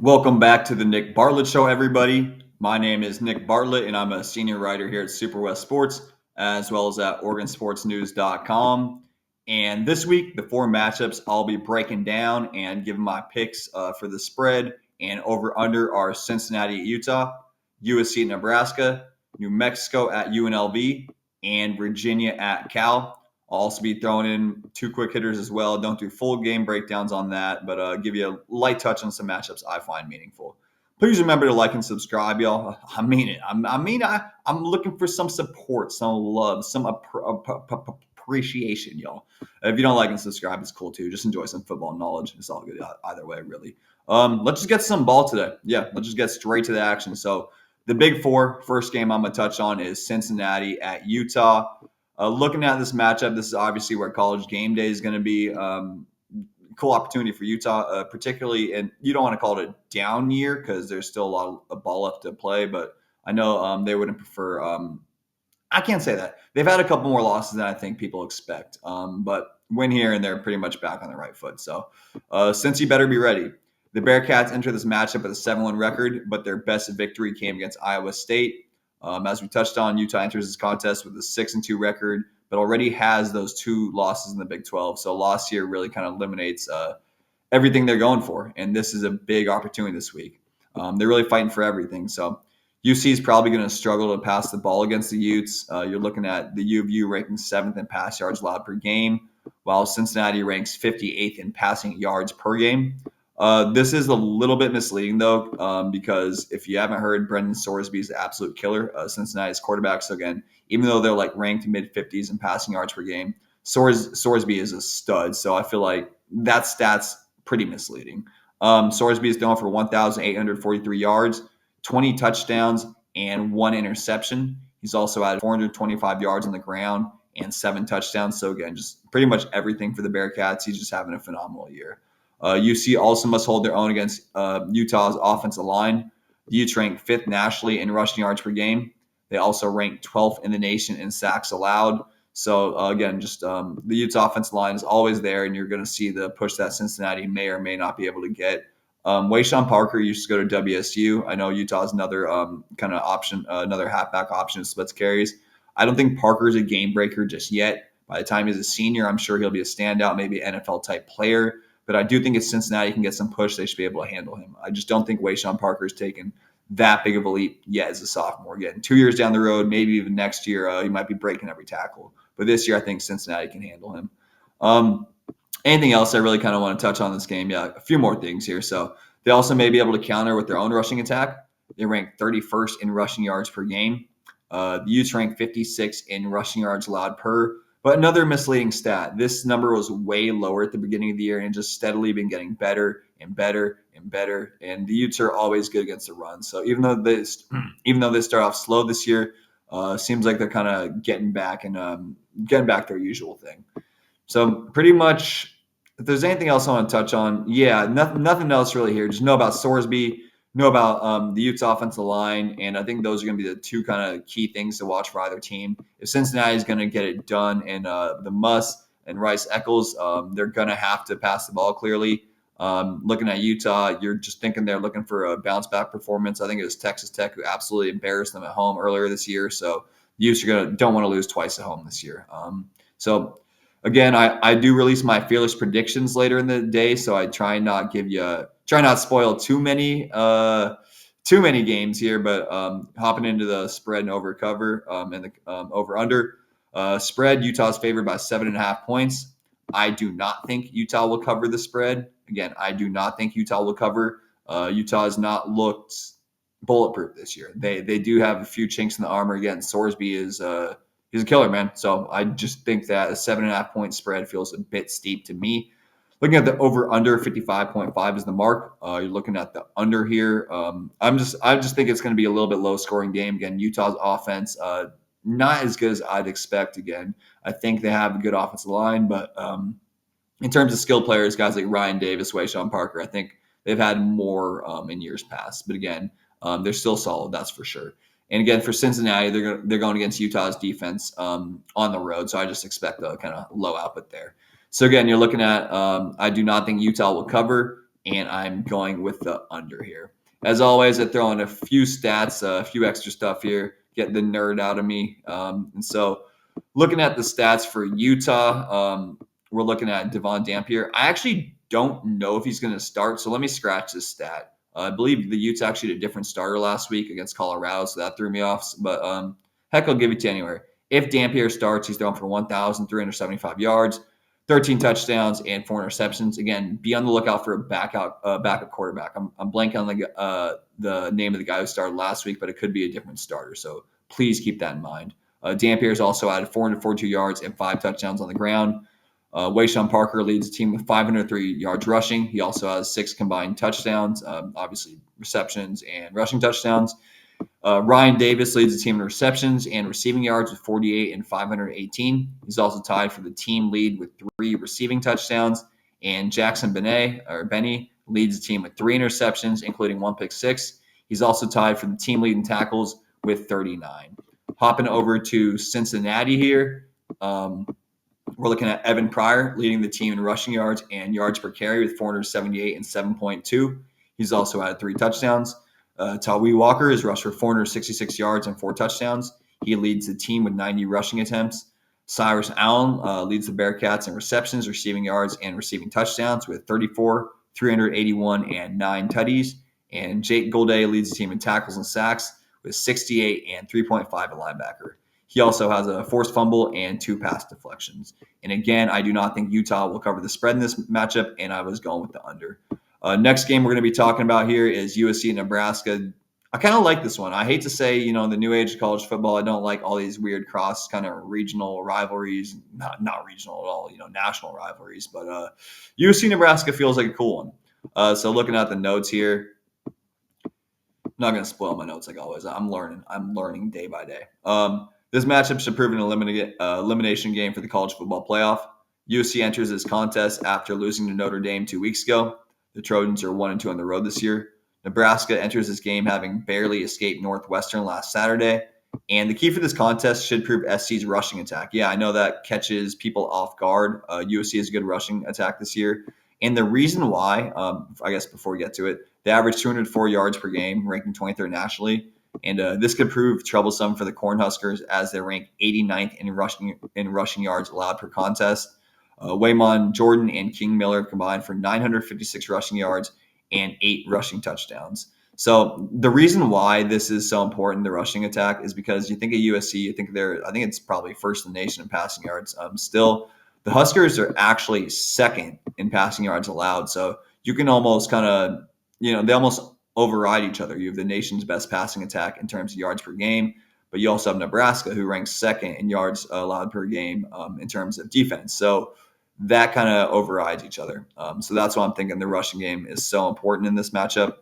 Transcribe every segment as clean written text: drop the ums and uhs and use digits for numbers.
Welcome back to the Nick Bartlett Show, everybody. My name is Nick Bartlett, and I'm a senior writer here at Super West Sports, as well as at OregonSportsNews.com. And this week, the four matchups I'll be breaking down and giving my picks for the spread and over/under are Cincinnati at Utah, USC at Nebraska, New Mexico at UNLV, and Virginia at Cal. I'll also be throwing in two quick hitters as well. Don't do full game breakdowns on that, but give you a light touch on some matchups I find meaningful. Please remember to like and subscribe, y'all. I mean it. I'm looking for some support, some love, some appreciation, y'all. If you don't like and subscribe, it's cool too. Just enjoy some football knowledge. It's all good either way, really. Let's just get some ball today. Yeah, let's just get straight to the action. So the big four, first game I'm going to touch on is Cincinnati at Utah. Looking at this matchup, this is obviously where college game day is going to be. Cool opportunity for Utah, particularly, and you don't want to call it a down year because there's still a lot of ball left to play, but I know they wouldn't prefer. I can't say that. They've had a couple more losses than I think people expect, but win here and they're pretty much back on the right foot. So since you better be ready. The Bearcats enter this matchup with a 7-1 record, but their best victory came against Iowa State. As we touched on, Utah enters this contest with a 6-2 record, but already has those two losses in the Big 12. So a loss here really kind of eliminates everything they're going for. And this is a big opportunity this week. They're really fighting for everything. So UC is probably going to struggle to pass the ball against the Utes. You're looking at the U of U ranking 7th in pass yards allowed per game, while Cincinnati ranks 58th in passing yards per game. This is a little bit misleading, though, because if you haven't heard, Brendan Sorsby is the absolute killer, Cincinnati's quarterback. So, again, even though they're like ranked mid-50s in passing yards per game, Sorsby is a stud. So, I feel like that stat's pretty misleading. Sorsby is thrown for 1,843 yards, 20 touchdowns, and 1 interception. He's also had 425 yards on the ground and 7 touchdowns. So, again, just pretty much everything for the Bearcats. He's just having a phenomenal year. UC also must hold their own against Utah's offensive line. The Utes rank 5th nationally in rushing yards per game. They also rank 12th in the nation in sacks allowed. So, again, just the Utes offensive line is always there, and you're going to see the push that Cincinnati may or may not be able to get. Wayshawn Parker used to go to WSU. I know Utah's another kind of option, another halfback option who splits carries. I don't think Parker's a game breaker just yet. By the time he's a senior, I'm sure he'll be a standout, maybe an NFL-type player. But I do think if Cincinnati can get some push, they should be able to handle him. I just don't think Wayshawn Parker's taken that big of a leap yet as a sophomore. Again, 2 years down the road, maybe even next year, he might be breaking every tackle. But this year, I think Cincinnati can handle him. Anything else I really kind of want to touch on this game? Yeah, a few more things here. So they also may be able to counter with their own rushing attack. They rank 31st in rushing yards per game. The Utes rank 56th in rushing yards allowed per. But another misleading stat, this number was way lower at the beginning of the year and just steadily been getting better and better and better. And the Utes are always good against the run. So even though they start off slow this year, seems like they're kind of getting back their usual thing. So pretty much, if there's anything else I want to touch on, yeah, nothing else really here. Just know about Sorsby, know about the Utes offensive line, and I think those are going to be the two kind of key things to watch for either team. If Cincinnati is going to get it done and the Muss and Rice Eccles, they're going to have to pass the ball clearly. Looking at Utah, you're just thinking they're looking for a bounce-back performance. I think it was Texas Tech who absolutely embarrassed them at home earlier this year, so the Utes don't want to lose twice at home this year. So again, I do release my fearless predictions later in the day, so I try not spoil too many games here. But hopping into the spread and over cover and the over under spread, Utah's favored by 7.5 points. I do not think Utah will cover the spread. Again, I do not think Utah will cover. Utah has not looked bulletproof this year. They do have a few chinks in the armor. Again, Sorsby is he's a killer, man. So I just think that a 7.5 point spread feels a bit steep to me. Looking at the over/under, 55.5 is the mark. You're looking at the under here. I just think it's going to be a little bit low scoring game. Again, Utah's offense not as good as I'd expect. Again, I think they have a good offensive line, but in terms of skill players, guys like Ryan Davis, Wayshawn Parker, I think they've had more in years past. But again, they're still solid, that's for sure. And again, for Cincinnati, they're going against Utah's defense on the road, so I just expect a kind of low output there. So again, you're looking at I do not think Utah will cover, and I'm going with the under here. As always, I throw in a few stats, a few extra stuff here, get the nerd out of me. And so looking at the stats for Utah, we're looking at Devon Dampier. I actually don't know if he's going to start, so let me scratch this stat. I believe the Utes actually had a different starter last week against Colorado, so that threw me off. But heck, I'll give it to you anyway. If Dampier starts, he's thrown for 1,375 yards, 13 touchdowns, and 4 interceptions. Again, be on the lookout for a backup quarterback. I'm blanking on the name of the guy who started last week, but it could be a different starter. So please keep that in mind. Dampier's also added 442 yards and 5 touchdowns on the ground. Wayshawn Parker leads the team with 503 yards rushing. He also has 6 combined touchdowns, obviously receptions and rushing touchdowns. Ryan Davis leads the team in receptions and receiving yards with 48 and 518. He's also tied for the team lead with 3 receiving touchdowns. And Jackson Benny leads the team with 3 interceptions, including 1 pick six. He's also tied for the team lead in tackles with 39. Hopping over to Cincinnati here. We're looking at Evan Pryor leading the team in rushing yards and yards per carry with 478 and 7.2. He's also added 3 touchdowns. Tawee Walker is rushed for 466 yards and 4 touchdowns. He leads the team with 90 rushing attempts. Cyrus Allen leads the Bearcats in receptions, receiving yards, and receiving touchdowns with 34, 381, and 9 tutties. And Jake Golday leads the team in tackles and sacks with 68 and 3.5 a linebacker. He also has a forced fumble and 2 pass deflections. And again, I do not think Utah will cover the spread in this matchup, and I was going with the under. Next game we're going to be talking about here is USC and Nebraska. I kind of like this one. I hate to say, in the new age of college football, I don't like all these weird cross kind of regional rivalries. Not regional at all, national rivalries. But USC Nebraska feels like a cool one. So looking at the notes here, I'm not going to spoil my notes like always. I'm learning day by day. This matchup should prove an elimination game for the college football playoff. USC enters this contest after losing to Notre Dame 2 weeks ago. The Trojans are 1-2 on the road this year. Nebraska enters this game having barely escaped Northwestern last Saturday. And the key for this contest should prove SC's rushing attack. Yeah, I know that catches people off guard. USC has a good rushing attack this year. And the reason why, I guess before we get to it, they average 204 yards per game, ranking 23rd nationally. And this could prove troublesome for the Cornhuskers as they rank 89th in rushing yards allowed per contest. Waymon Jordan and King Miller combined for 956 rushing yards and 8 rushing touchdowns. So the reason why this is so important, the rushing attack, is because you think of USC, I think it's probably first in the nation in passing yards. Still, the Huskers are actually second in passing yards allowed. So you can almost kind of, they almost override each other. You have the nation's best passing attack in terms of yards per game, but you also have Nebraska, who ranks second in yards allowed per game in terms of defense. So that kind of overrides each other. So that's why I'm thinking the rushing game is so important in this matchup.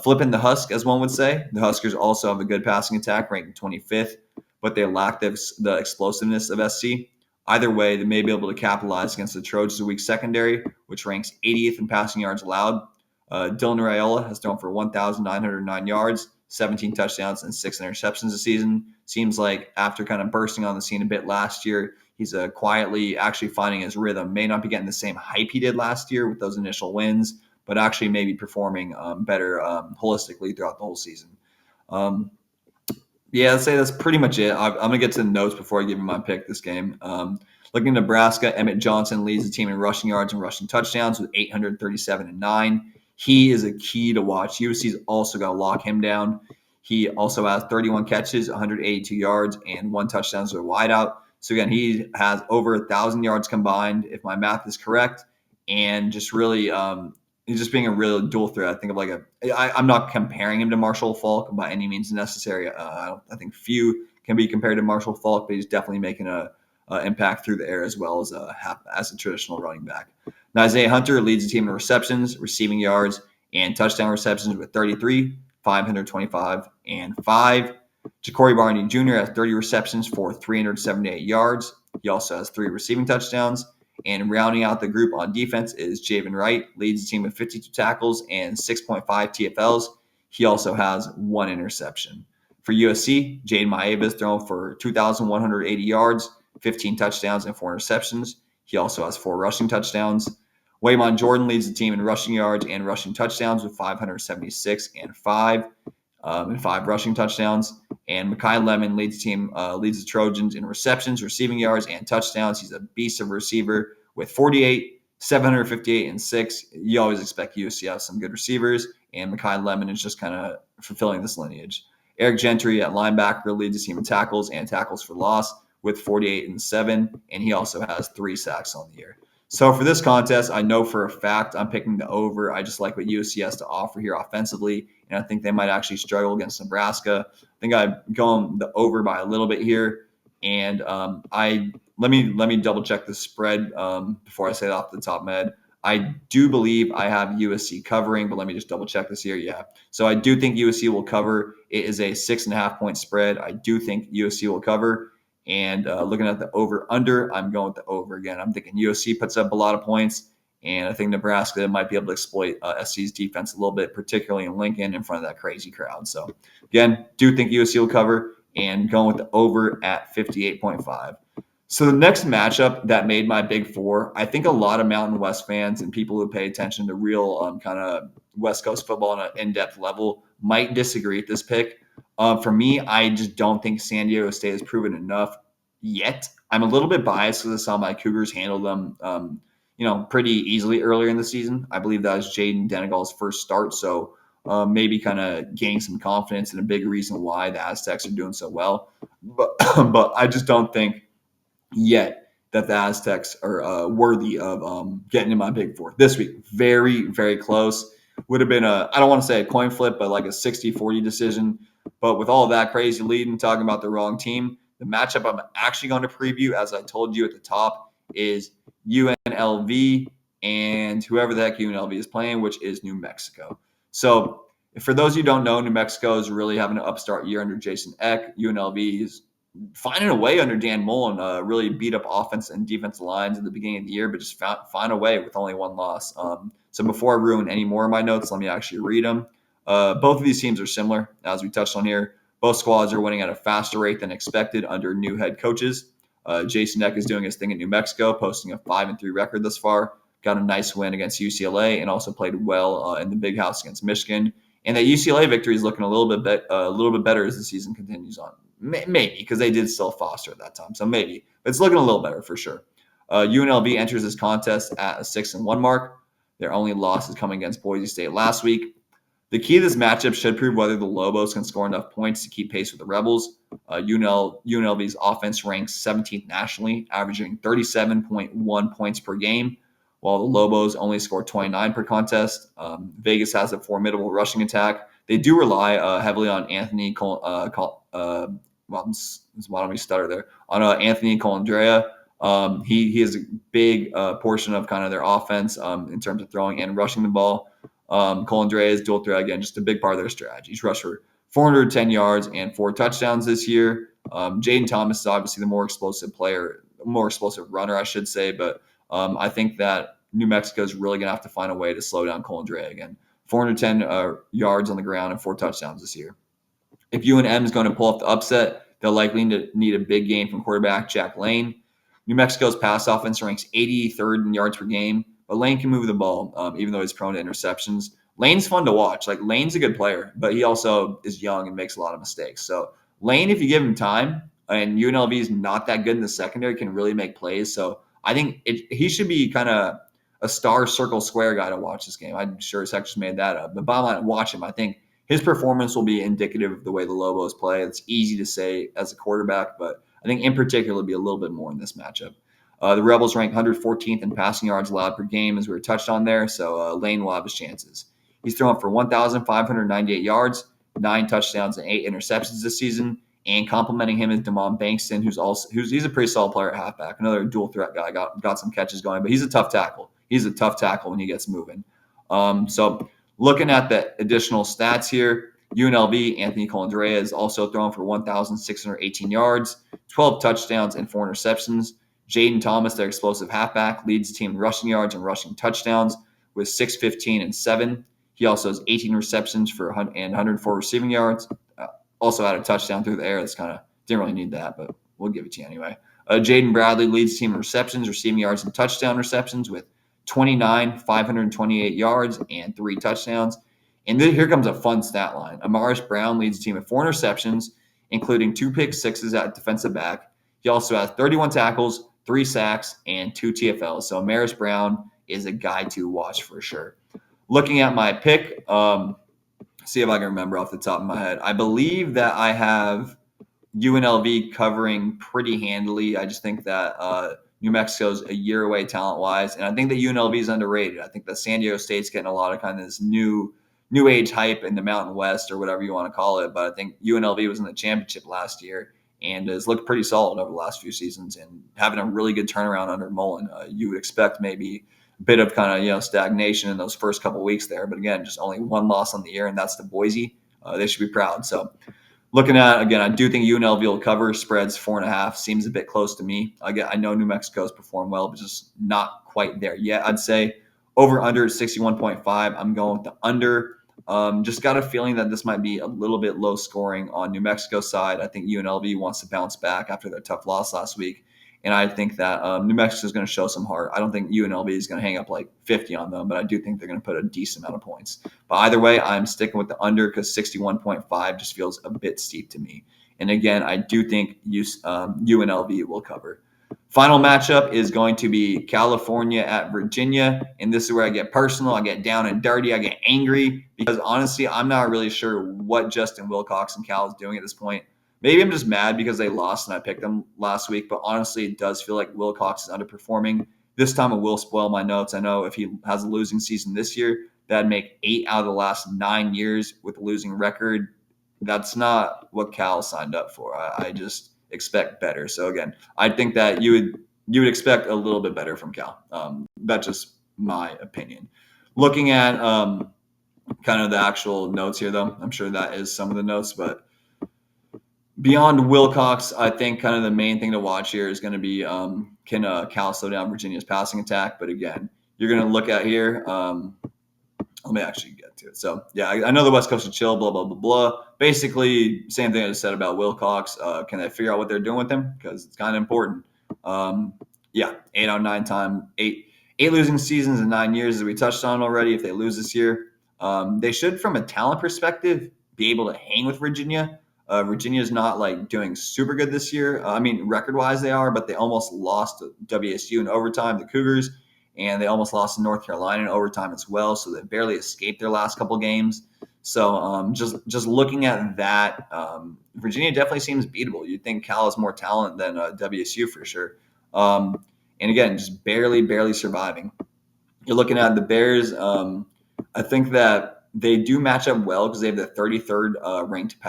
Flipping the Husk, as one would say, the Huskers also have a good passing attack, ranking 25th, but they lack the explosiveness of SC. Either way, they may be able to capitalize against the Trojans' weak secondary, which ranks 80th in passing yards allowed. Dylan Raiola has thrown for 1,909 yards, 17 touchdowns, and 6 interceptions this season. Seems like after kind of bursting on the scene a bit last year, he's quietly actually finding his rhythm. May not be getting the same hype he did last year with those initial wins, but actually maybe performing better holistically throughout the whole season. I'd say that's pretty much it. I'm going to get to the notes before I give you my pick this game. Looking at Nebraska, Emmett Johnson leads the team in rushing yards and rushing touchdowns with 837 and 9. He is a key to watch. USC's also got to lock him down. He also has 31 catches, 182 yards, and 1 touchdown as a wideout. So again, he has over 1,000 yards combined, if my math is correct, and just really, he's just being a real dual threat. I think of I'm not comparing him to Marshall Faulk by any means necessary. I think few can be compared to Marshall Faulk, but he's definitely making a impact through the air as well as a traditional running back. Now, Isaiah Hunter leads the team in receptions, receiving yards, and touchdown receptions with 33, 525, and 5. Ja'Cory Barney Jr. has 30 receptions for 378 yards. He also has 3 receiving touchdowns. And rounding out the group on defense is Javen Wright, leads the team with 52 tackles and 6.5 TFLs. He also has 1 interception. For USC, Jaden Maeva has thrown for 2,180 yards, 15 touchdowns, and 4 interceptions. He also has 4 rushing touchdowns. Waymon Jordan leads the team in rushing yards and rushing touchdowns with 576 and 5 rushing touchdowns. And Mekhi Lemon leads the Trojans in receptions, receiving yards, and touchdowns. He's a beast of a receiver with 48, 758, and 6. You always expect USC to have some good receivers, and Mekhi Lemon is just kind of fulfilling this lineage. Eric Gentry at linebacker leads the team in tackles and tackles for loss with 48 and 7, and he also has 3 sacks on the year. So for this contest, I know for a fact I'm picking the over. I just like what USC has to offer here offensively, and I think they might actually struggle against Nebraska. I think I'm going the over by a little bit here, and let me double check the spread before I say it off the top of my head. I do believe I have USC covering, but let me just double check this here. Yeah, so I do think USC will cover. It is a 6.5-point spread. I do think USC will cover. And looking at the over-under, I'm going with the over again. I'm thinking USC puts up a lot of points, and I think Nebraska might be able to exploit SC's defense a little bit, particularly in Lincoln in front of that crazy crowd. So, again, do think USC will cover, and going with the over at 58.5. So the next matchup that made my Big Four, I think a lot of Mountain West fans and people who pay attention to real kind of West Coast football on an in-depth level might disagree with this pick. For me, I just don't think San Diego State has proven enough yet. I'm a little bit biased because I saw my Cougars handle them, pretty easily earlier in the season. I believe that was Jaden Denegal's first start, so maybe kind of gaining some confidence and a big reason why the Aztecs are doing so well. But I just don't think yet that the Aztecs are worthy of getting in my Big Four this week. Very, very close. Would have been I don't want to say a coin flip, but like a 60-40 decision. But with all of that crazy lead and talking about the wrong team, the matchup I'm actually going to preview, as I told you at the top, is UNLV and whoever the heck UNLV is playing, which is New Mexico. So for those who don't know, New Mexico is really having an upstart year under Jason Eck. UNLV is finding a way under Dan Mullen, really beat up offense and defensive lines at the beginning of the year, but just find a way with only one loss. So before I ruin any more of my notes, let me actually read them. Both of these teams are similar, as we touched on here. Both squads are winning at a faster rate than expected under new head coaches. Jason Eck is doing his thing in New Mexico, posting a 5-3 record thus far. Got a nice win against UCLA and also played well in the Big House against Michigan. And that UCLA victory is looking a little bit better as the season continues on. Maybe, because they did still Foster at that time, so maybe. But it's looking a little better for sure. UNLV enters this contest at a 6-1 mark. Their only loss is coming against Boise State last week. The key to this matchup should prove whether the Lobos can score enough points to keep pace with the Rebels. UNLV's offense ranks 17th nationally, averaging 37.1 points per game, while the Lobos only score 29 per contest. Vegas has a formidable rushing attack. They do rely heavily on Anthony Anthony Colandrea. He is a big portion of kind of their offense in terms of throwing and rushing the ball. Colandrea is dual threat again, just a big part of their strategy. He's rushed for 410 yards and 4 touchdowns this year. Jaden Thomas is obviously the more explosive runner, I should say, but I think that New Mexico is really going to have to find a way to slow down Colandrea again. 410 yards on the ground and 4 touchdowns this year. If UNM is going to pull off the upset, they'll likely need a big game from quarterback Jack Lane. New Mexico's pass offense ranks 83rd in yards per game, but Lane can move the ball, even though he's prone to interceptions. Lane's fun to watch. Like, Lane's a good player, but he also is young and makes a lot of mistakes. So Lane, if you give him time, and UNLV is not that good in the secondary, can really make plays. So I think he should be kind of a star circle square guy to watch this game. I'm sure as heck just made that up. But bottom line, watch him. I think his performance will be indicative of the way the Lobos play. It's easy to say as a quarterback, but I think in particular it'll be a little bit more in this matchup. The Rebels rank 114th in passing yards allowed per game, as we were touched on there, so Lane will have his chances. He's thrown for 1,598 yards, 9 touchdowns, and 8 interceptions this season. And complimenting him is Damon Bankston, he's a pretty solid player at halfback, another dual threat guy, got some catches going, but he's a tough tackle. He's a tough tackle when he gets moving. So looking at the additional stats here, UNLV, Anthony Colandrea is also thrown for 1,618 yards, 12 touchdowns, and 4 interceptions. Jaden Thomas, their explosive halfback, leads the team in rushing yards and rushing touchdowns with 615 and 7. He also has 18 receptions for 104 receiving yards. Also had a touchdown through the air. That's kind of didn't really need that, but we'll give it to you anyway. Jaden Bradley leads the team in receptions, receiving yards, and touchdown receptions with 29, 528 yards, and 3 touchdowns. And then here comes a fun stat line. Amaris Brown leads the team with 4 interceptions, including 2 pick sixes at defensive back. He also has 31 tackles, 3 sacks, and 2 TFLs. So Amaris Brown is a guy to watch for sure. Looking at my pick, see if I can remember off the top of my head. I believe that I have UNLV covering pretty handily. I just think that New Mexico's a year away talent-wise, and I think that UNLV is underrated. I think that San Diego State's getting a lot of kind of this new age hype in the Mountain West or whatever you want to call it, but I think UNLV was in the championship last year and has looked pretty solid over the last few seasons and having a really good turnaround under Mullen. You would expect maybe a bit of kind of stagnation in those first couple weeks there, but again, just only 1 loss on the year, and that's to Boise. They should be proud. So looking at, again, I do think UNLV will cover. Spreads 4.5 seems a bit close to me. Again, I know New Mexico's performed well, but just not quite there yet. I'd say over under 61.5. I'm going with the under. Just got a feeling that this might be a little bit low scoring on New Mexico's side. I think UNLV wants to bounce back after their tough loss last week. And I think that New Mexico is going to show some heart. I don't think UNLV is going to hang up like 50 on them, but I do think they're going to put a decent amount of points. But either way, I'm sticking with the under because 61.5 just feels a bit steep to me. And again, I do think UNLV will cover. Final matchup is going to be California at Virginia. And this is where I get personal. I get down and dirty. I get angry because honestly, I'm not really sure what Justin Wilcox and Cal is doing at this point. Maybe I'm just mad because they lost and I picked them last week, but honestly, it does feel like Wilcox is underperforming. This time it will spoil my notes. I know if he has a losing season this year, that'd make 8 out of the last 9 years with a losing record. That's not what Cal signed up for. I just expect better. So again, I think that you would expect a little bit better from Cal. That's just my opinion. Looking at kind of the actual notes here, though, I'm sure that is some of the notes, but beyond Wilcox, I think kind of the main thing to watch here is going to be can Cal slow down Virginia's passing attack? But again, you're going to look at here. Let me actually get to it. So, yeah, I know the West Coast is chill, blah, blah, blah, blah. Basically, same thing I just said about Wilcox. Can they figure out what they're doing with him? Because it's kind of important. 8 out of 9 time, eight losing seasons in 9 years, as we touched on already. If they lose this year, they should, from a talent perspective, be able to hang with Virginia. Virginia's not like doing super good this year. Record-wise they are, but they almost lost to WSU in overtime, the Cougars, and they almost lost to North Carolina in overtime as well. So they barely escaped their last couple games. So just looking at that, Virginia definitely seems beatable. You'd think Cal has more talent than WSU for sure. And again, just barely surviving. You're looking at the Bears. I think that they do match up well because they have the 33rd ranked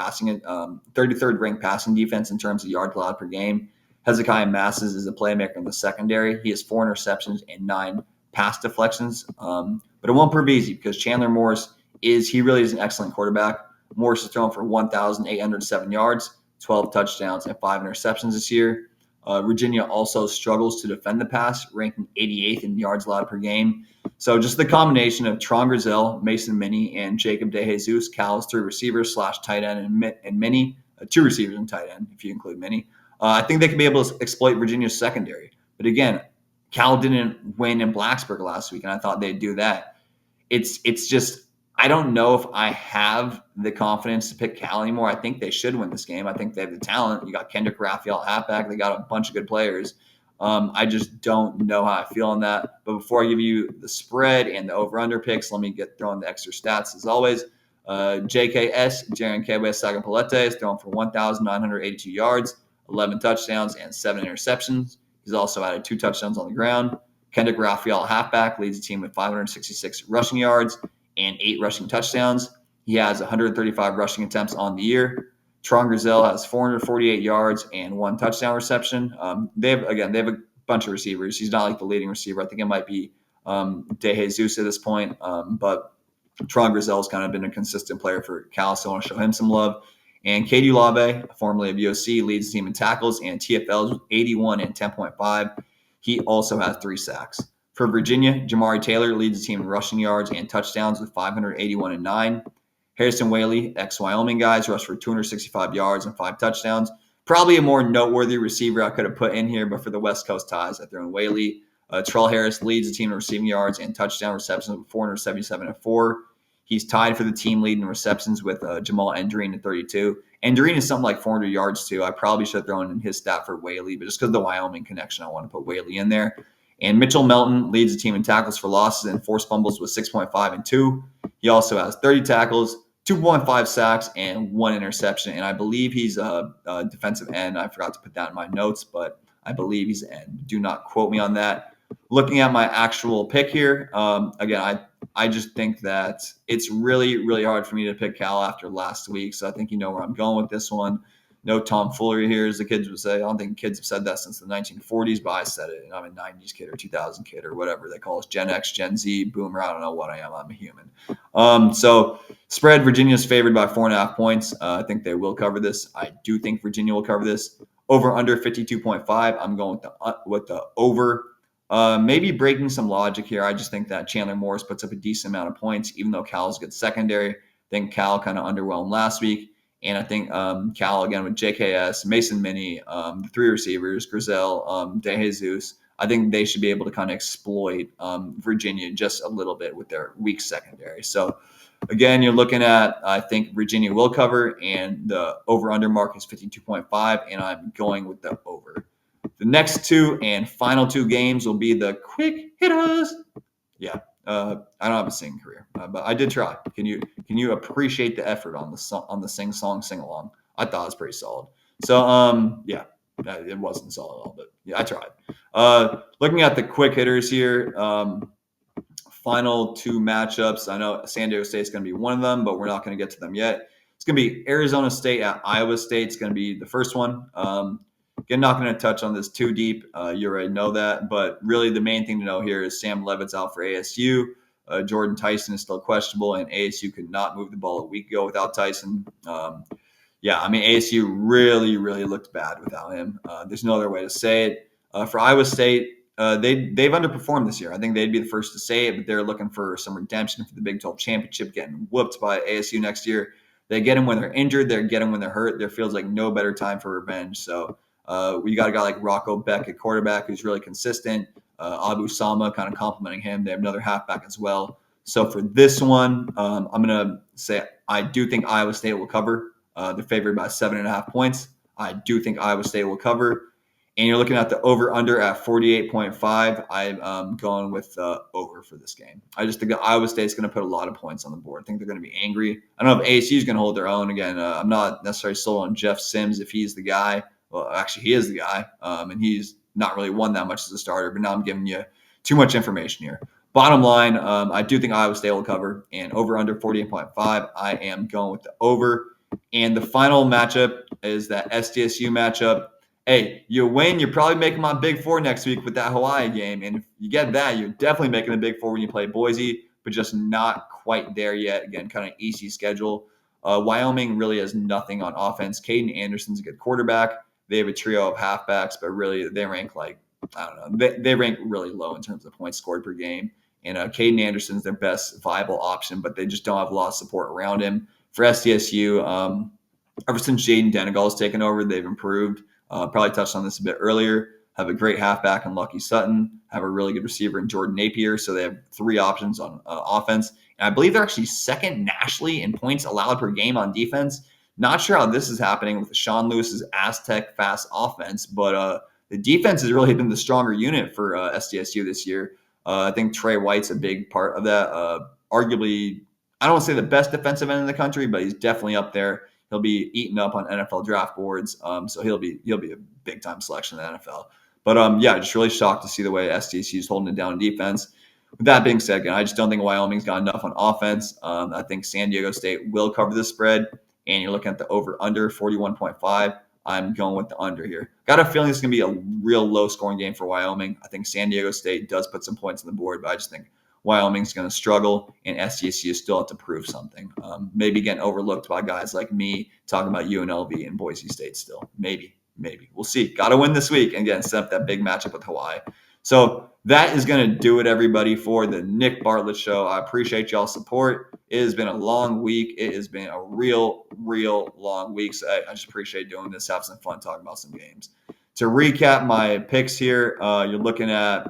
passing defense in terms of yards allowed per game. Hezekiah Masses is a playmaker in the secondary. He has 4 interceptions and 9 pass deflections. But it won't prove easy because Chandler Morris really is an excellent quarterback. Morris is thrown for 1,807 yards, 12 touchdowns, and 5 interceptions this year. Virginia also struggles to defend the pass, ranking 88th in yards allowed per game. So just the combination of Tron Grizel, Mason Minnie, and Jacob DeJesus, Cal's 3 receivers / tight end, and Minnie, 2 receivers and tight end, if you include Minnie. I think they could be able to exploit Virginia's secondary. But again, Cal didn't win in Blacksburg last week, and I thought they'd do that. It's just I don't know if I have the confidence to pick Cal anymore. I think they should win this game. I think they have the talent. You got Kendrick Raphael at halfback. They got a bunch of good players. I just don't know how I feel on that. But before I give you the spread and the over-under picks, let me throw in the extra stats as always. JKS, Jaron Kebe-Sagapalete, is thrown for 1,982 yards, 11 touchdowns, and 7 interceptions. He's also added 2 touchdowns on the ground. Kendrick Raphael, halfback, leads the team with 566 rushing yards and 8 rushing touchdowns. He has 135 rushing attempts on the year. Tron Grizel has 448 yards and 1 touchdown reception. They have a bunch of receivers. He's not like the leading receiver. I think it might be DeJesus at this point. But Tron Grizel's kind of been a consistent player for Cal, so I want to show him some love. And Katie Lave, formerly of USC, leads the team in tackles and TFLs with 81 and 10.5. He also has 3 sacks. For Virginia, Jamari Taylor leads the team in rushing yards and touchdowns with 581 and 9. Harrison Whaley, ex-Wyoming guys, rushed for 265 yards and 5 touchdowns. Probably a more noteworthy receiver I could have put in here, but for the West Coast ties, I threw in Whaley. Terrell Harris leads the team in receiving yards and touchdown receptions with 477 and 4. He's tied for the team lead in receptions with Jamal Endrine at 32. Endrine is something like 400 yards too. I probably should have thrown in his stat for Whaley, but just because of the Wyoming connection, I want to put Whaley in there. And Mitchell Melton leads the team in tackles for losses and forced fumbles with 6.5 and 2. He also has 30 tackles, 2.5 sacks, and 1 interception. And I believe he's a defensive end. I forgot to put that in my notes, but I believe he's an end. Do not quote me on that. Looking at my actual pick here, again, I just think that it's really, really hard for me to pick Cal after last week. So I think you know where I'm going with this one. No tomfoolery here, as the kids would say. I don't think kids have said that since the 1940s, but I said it, and I'm a 90s kid or 2000 kid or whatever they call us, Gen X, Gen Z, Boomer. I don't know what I am. I'm a human. So spread, Virginia's favored by 4.5 points. I think they will cover this. I do think Virginia will cover this. Over under 52.5. I'm going with the over. Maybe breaking some logic here. I just think that Chandler Morris puts up a decent amount of points, even though Cal's good secondary. I think Cal kind of underwhelmed last week. And I think Cal, again, with JKS, Mason Minnie, the 3 receivers, Grizel, De Jesus, I think they should be able to kind of exploit Virginia just a little bit with their weak secondary. So, again, you're looking at, I think Virginia will cover, and the over-under mark is 52.5, and I'm going with the over. The next 2 and final 2 games will be the quick hitters. Yeah. I don't have a singing career, but I did try. Can you appreciate the effort on the sing along? I thought it was pretty solid. So yeah, it wasn't solid at all, but yeah, I tried. Looking at the quick hitters here, final 2 matchups. I know San Diego State's going to be one of them, but we're not going to get to them yet. It's going to be Arizona State at Iowa State. It's going to be the first one. Again, not going to touch on this too deep. You already know that. But really the main thing to know here is Sam Levitt's out for ASU. Jordan Tyson is still questionable, and ASU could not move the ball a week ago without Tyson. Yeah, I mean, ASU really, really looked bad without him. There's no other way to say it. For Iowa State, they've underperformed this year. I think they'd be the first to say it, but they're looking for some redemption for the Big 12 championship, getting whooped by ASU next year. They get him when they're injured. They get him when they're hurt. There feels like no better time for revenge. So we got a guy like Rocco Beck at quarterback who's really consistent. Abu Sama kind of complimenting him. They have another halfback as well. So for this one, I'm going to say I do think Iowa State will cover. They're favored by 7.5 points. I do think Iowa State will cover. And you're looking at the over-under at 48.5. I'm going with over for this game. I just think that Iowa State's going to put a lot of points on the board. I think they're going to be angry. I don't know if ASU is going to hold their own. Again, I'm not necessarily sold on Jeff Sims if he's the guy. Well, actually, he is the guy, and he's not really won that much as a starter. But now I'm giving you too much information here. Bottom line, I do think Iowa State will cover. And over-under 48.5, I am going with the over. And the final matchup is that SDSU matchup. Hey, you win, you're probably making my Big Four next week with that Hawaii game. And if you get that, you're definitely making the Big Four when you play Boise, but just not quite there yet. Again, kind of easy schedule. Wyoming really has nothing on offense. Caden Anderson's a good quarterback. They have a trio of halfbacks, but really they rank they rank really low in terms of points scored per game. And Caden Anderson's their best viable option, but they just don't have a lot of support around him. For SDSU, ever since Jaden Denegal has taken over, they've improved. Probably touched on this a bit earlier. Have a great halfback in Lucky Sutton. Have a really good receiver in Jordan Napier. So they have 3 options on offense. And I believe they're actually second nationally in points allowed per game on defense. Not sure how this is happening with Sean Lewis's Aztec fast offense, but the defense has really been the stronger unit for SDSU this year. I think Trey White's a big part of that. Arguably, I don't want to say the best defensive end in the country, but he's definitely up there. He'll be eaten up on NFL draft boards, so he'll be a big time selection in the NFL. But yeah, just really shocked to see the way SDSU is holding it down in defense. With that being said, again, I just don't think Wyoming's got enough on offense. I think San Diego State will cover the spread, and you're looking at the over/under 41.5. I'm going with the under here. Got a feeling it's going to be a real low-scoring game for Wyoming. I think San Diego State does put some points on the board, but I just think Wyoming's going to struggle, and SDSU still have to prove something. Maybe getting overlooked by guys like me talking about UNLV and Boise State still. Maybe. We'll see. Got to win this week and again set up that big matchup with Hawaii. So that is going to do it, everybody, for the Nick Bartlett Show. I appreciate y'all's support. It has been a long week. It has been a real long week. So I just appreciate doing this, have some fun talking about some games. To recap my picks here, you're looking at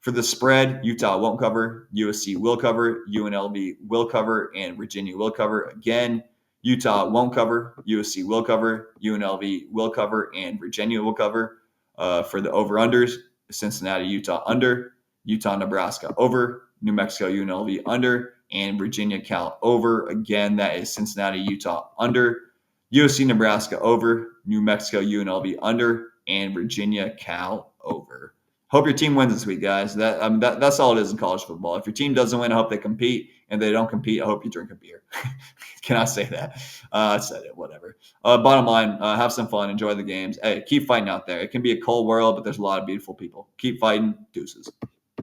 For the spread, Utah won't cover, USC will cover, UNLV will cover, and Virginia will cover. Again, Utah won't cover, USC will cover, UNLV will cover, and Virginia will cover. For the over-unders, Cincinnati, Utah under, Utah, Nebraska over, New Mexico, UNLV under, and Virginia, Cal over. Again, that is Cincinnati, Utah under, USC, Nebraska over, New Mexico, UNLV under, and Virginia, Cal over. Hope your team wins this week, guys. That's all it is in college football. If your team doesn't win, I hope they compete. And if they don't compete, I hope you drink a beer. Can I say that? I said it, whatever. Bottom line, have some fun. Enjoy the games. Hey, keep fighting out there. It can be a cold world, but there's a lot of beautiful people. Keep fighting. Deuces.